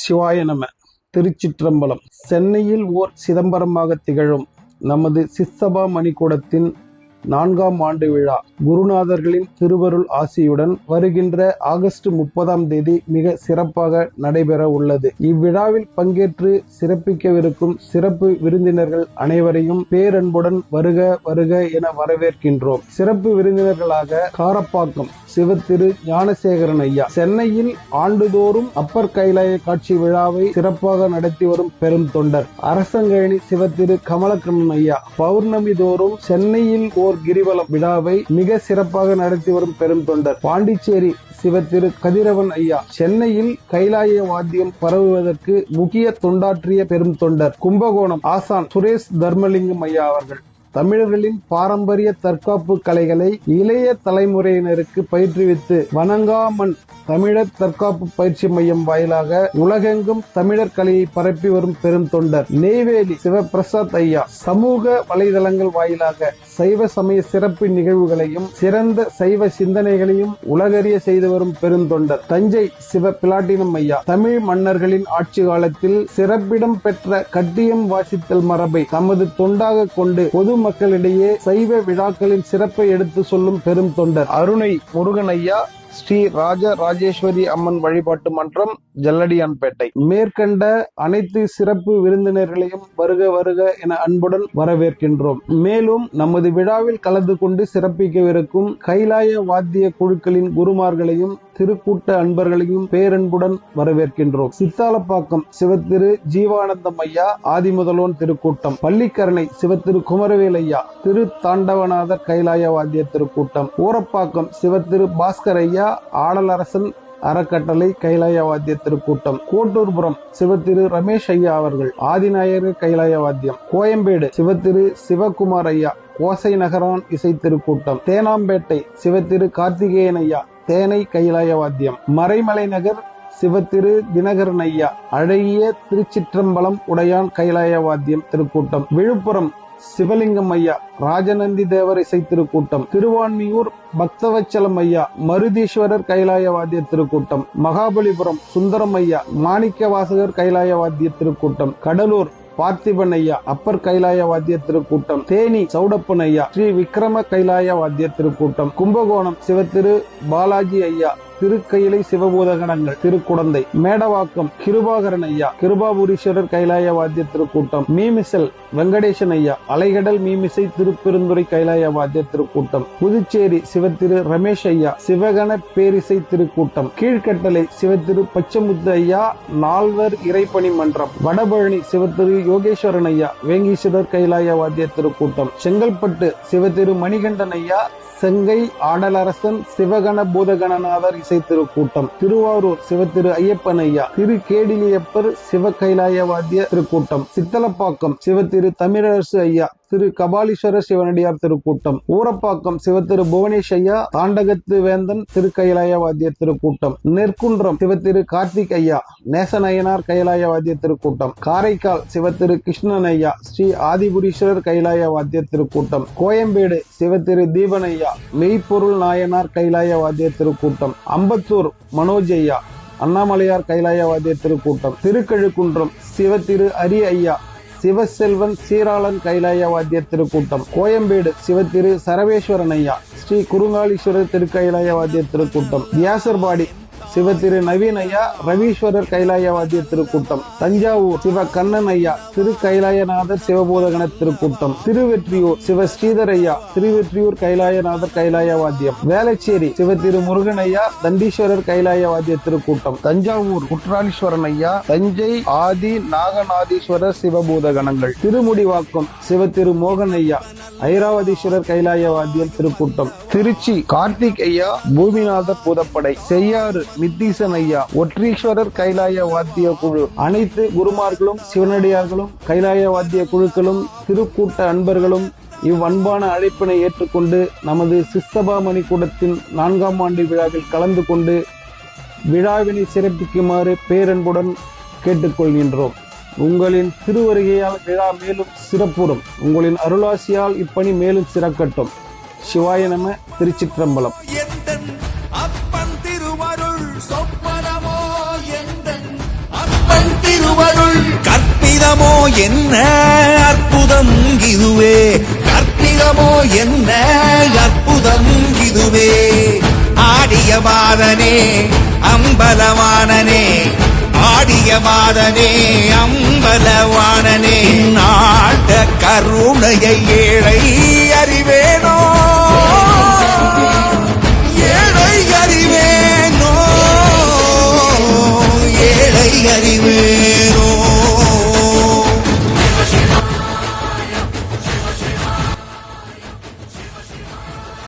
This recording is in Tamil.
சிவாய நம. திருச்சிற்றம்பலம். சென்னையில் ஓர் சிதம்பரமாக திகழும் நமது சித்தபா மணிக்கூடத்தின் 4ஆம் ஆண்டு விழா குருநாதர்களின் திருவருள் ஆசியுடன் வருகின்ற ஆகஸ்ட் 30ஆம் தேதி மிக சிறப்பாக நடைபெற உள்ளது. இவ்விழாவில் பங்கேற்று சிறப்பிக்கவிருக்கும் சிறப்பு விருந்தினர்கள் அனைவரையும் பேரன்புடன் வருக வருக என வரவேற்கின்றோம். சிறப்பு விருந்தினர்களாக காரப்பாக்கம் சிவத்திரு ஞானசேகரன் ஐயா. சென்னையில் ஆண்டுதோறும் அப்பர் கைலாய காட்சி விழாவை சிறப்பாக நடத்தி வரும் பெரும் தொண்டர். அரசங்கழனி சிவத்திரு கமலக்கண்ணன் ஐயா. பௌர்ணமி தோறும் சென்னையில் ஓர் கிரிவலம் விழாவை மிக சிறப்பாக நடத்தி வரும் பெரும் தொண்டர். பாண்டிச்சேரி சிவத்திரு கதிரவன் ஐயா. சென்னையில் கைலாய வாத்தியம் பரவுவதற்கு முக்கிய தொண்டாற்றிய பெரும் தொண்டர். கும்பகோணம் ஆசான் சுரேஷ் தர்மலிங்கம் ஐயா அவர்கள். தமிழர்களின் பாரம்பரிய தற்காப்பு கலைகளை இளைய தலைமுறையினருக்கு பயிற்றுவித்து வணங்காமன் தமிழர் தற்காப்பு பயிற்சி மையம் வாயிலாக உலகெங்கும் தமிழர் கலையை பரப்பி வரும் பெரும் தொண்டர். நெய்வேலி சிவபிரசாத் ஐயா. சமூக வலைதளங்கள் வாயிலாக சைவ சமய சிறப்பு நிகழ்வுகளையும் சிறந்த சைவ சிந்தனைகளையும் உலகறிய செய்து வரும் பெருந்தொண்டர். தஞ்சை சிவ பிளாட்டினம் ஐயா. தமிழ் மன்னர்களின் ஆட்சி காலத்தில் சிறப்பிடம் பெற்ற கட்டியம் வாசித்தல் மரபை தமது தொண்டாக கொண்டு பொதுமக்களிடையே சைவ விழாக்களின் சிறப்பை எடுத்து சொல்லும் பெரும் தொண்டர். அருணை முருகன் ஐயா. ஸ்ரீ ராஜ ராஜேஸ்வரி அம்மன் வழிபாட்டு மன்றம், ஜல்லடியான்பேட்டை. மேற்கண்ட அனைத்து சிறப்பு விருந்தினர்களையும் வருக வருக என அன்புடன் வரவேற்கின்றோம். மேலும் நமது விழாவில் கலந்து கொண்டு சிறப்பிக்கவிருக்கும் கைலாய வாத்திய குழுக்களின் குருமார்களையும் திருக்கூட்ட அன்பர்களையும் பேரன்புடன் வரவேற்கின்றோம். சித்தாலப்பாக்கம் சிவத்திரு ஜீவானந்தம் ஐயா. ஆதிமுதல்வன் திருக்கூட்டம். பள்ளிக்கரணை சிவத்திரு குமரவேல் ஐயா. திரு தாண்டவநாதர் கைலாய வாத்திய திருக்கூட்டம். ஊரப்பாக்கம் சிவத்திரு பாஸ்கர் ஐயா. ஆடலரசன் அறக்கட்டளை கைலாய வாத்திய திருக்கூட்டம். கோட்டூர்புரம் சிவத்திரு ரமேஷ் ஐயா அவர்கள். ஆதிநாயகர் கைலாய வாத்தியம். கோயம்பேடு சிவத்திரு சிவகுமார் ஐயா. கோசை நகரான் இசை திருக்கூட்டம். தேனாம்பேட்டை சிவத்திரு கார்த்திகேயன் ஐயா. தேனை கைலாய வாத்தியம். மறைமலை நகர் சிவத்திரு தினகரன் ஐயா. அழகிய திருச்சிற்றம்பலம் உடையான் கைலாய வாத்தியம் திருக்கூட்டம். விழுப்புரம் சிவலிங்கம் ஐயா. ராஜநந்தி தேவர் இசை திருக்கூட்டம். திருவான்மியூர் பக்தவச்சலம் ஐயா. மருதீஸ்வரர் கைலாய வாத்திய திருக்கூட்டம். மகாபலிபுரம் சுந்தரம் ஐயா. மாணிக்க வாசகர் கைலாய வாத்திய திருக்கூட்டம். கடலூர் பார்த்திபன் ஐயா. அப்பர் கைலாய வாத்திய திருக்கூட்டம். தேனி சௌடப்பன் ஐயா. ஸ்ரீ விக்ரம கைலாய வாத்திய திருக்கூட்டம். கும்பகோணம் சிவத்திரு பாலாஜி ஐயா. திருக்கையிலை சிவபூதகணங்கள் திருக்குடந்தை. மேடவாக்கம் கிருபாகரன் ஐயா. கிருபாபுரீஸ்வரர் கைலாய வாத்திய திருக்கூட்டம். மீமிசல் வெங்கடேசன் ஐயா. அலைகடல் மீமிசை திருப்பெருந்துறை கைலாய வாத்திய திருக்கூட்டம். புதுச்சேரி சிவத்திரு ரமேஷ் ஐயா. சிவகண பேரிசை திருக்கூட்டம். கீழ்கட்டளை சிவத்திரு பச்சமுத்து ஐயா. நால்வர் இறைப்பணி மன்றம். வடபழனி சிவத்திரு யோகேஸ்வரன் ஐயா. வேங்கீஸ்வரர் கைலாய வாத்திய திருக்கூட்டம். செங்கல்பட்டு சிவத்திரு மணிகண்டன் ஐயா. செங்கை ஆடலரசன் சிவகண பூதகணநாதர் இசை திருக்கூட்டம். திருவாரூர் சிவத்திரு ஐயப்பன் ஐயா. திரு கேடிலியப்பர் சிவ கைலாய வாத்திய திருக்கூட்டம். சித்தலப்பாக்கம் சிவத்திரு தமிழரசு ஐயா. திரு கபாலீஸ்வரர் சிவனடியார் திருக்கூட்டம். ஊரப்பாக்கம் சிவத்திரு புவனேஷ் ஐயா. தாண்டகத்து வேந்தன் திருக்கைலாய வாத்திய திருக்கூட்டம். நெற்குன்றம் சிவத்திரு கார்த்திக் ஐயா. நேசநயனார் கைலாய வாத்திய திருக்கூட்டம். காரைக்கால் சிவத்திரு கிருஷ்ணன் ஐயா. ஸ்ரீ ஆதிபுரீஸ்வரர் கைலாய வாத்திய திருக்கூட்டம். கோயம்பேடு சிவத்திரு தீபன் ஐயா. மெய்ப்பொருள் நாயனார் கைலாய வாத்திய திருக்கூட்டம். அம்பத்தூர் மனோஜ் ஐயா. அண்ணாமலையார் கைலாய வாத்திய திருக்கூட்டம். திருக்கழுக்குன்றம் சிவத்திரு அரி ஐயா. சிவசெல்வன் சீராளன் கைலாய வாத்திய திருக்கூட்டம். கோயம்பேடு சிவத்திரு சரவேஸ்வரன் ஐயா. ஸ்ரீ குருங்காலீஸ்வரர் திருக்கைலாய வாத்திய திருக்கூட்டம். வியாசர்பாடி சிவத்திரு நவீன் ஐயா. ரவீஸ்வரர் கைலாய வாத்திய திருக்கூட்டம். தஞ்சாவூர் சிவ கண்ணன் ஐயா. திரு கைலாயநாதர் சிவபூதகண திருக்கூட்டம். திருவெற்றியூர் சிவ ஸ்ரீதர் ஐயா. திருவெற்றியூர் கைலாயநாதர் கைலாய வாத்தியம். வேளச்சேரி சிவத்திரு முருகன் ஐயா. தண்டீஸ்வரர் கைலாய வாத்திய திருக்கூட்டம். தஞ்சாவூர் குற்றாலீஸ்வரன் ஐயா. தஞ்சை ஆதி நாகநாதீஸ்வரர் சிவபூதகணங்கள். திருமுடிவாக்கம் சிவத்திரு மோகன் ஐயா. ஐராவதீஸ்வரர் கைலாய வாத்தியம் திருக்கூட்டம். திருச்சி கார்த்திக் ஐயா. பூமிநாதர் பூதப்படை. செய்யாறு மித்தீசன் ஐயா. ஒற்றீஸ்வரர் கைலாய வாத்திய குழு. அனைத்து குருமார்களும் சிவனடியார்களும் கைலாய வாத்திய குழுக்களும் திருக்கூட்ட அன்பர்களும் இவ்வன்பான அழைப்பினை ஏற்றுக்கொண்டு நமது சித்தபா மணிக்கூடத்தின் 4ஆம் ஆண்டு விழாவில் கலந்து கொண்டு விழாவினை சிறப்பிக்குமாறு பேரன்புடன் கேட்டுக்கொள்கின்றோம். உங்களின் திருவருகையால் விழா மேலும் சிறப்புறும். உங்களின் அருளாசியால் இப்பணி மேலும் சிறக்கட்டும். சிவாய நம. திருச்சிற்றம்பலம். அப்பன் திருவருள் சொப்பனமோ எந்தன் அப்பன் என்ன அற்புதம் இதுவே, கற்பிதமோ என்ன அற்புதம் இதுவே. ஆடிய பாதனே அம்பலவாணனே, ஆடிய பாதனே அம்பலவாணனே, நாட்ட கருணையை ஏழை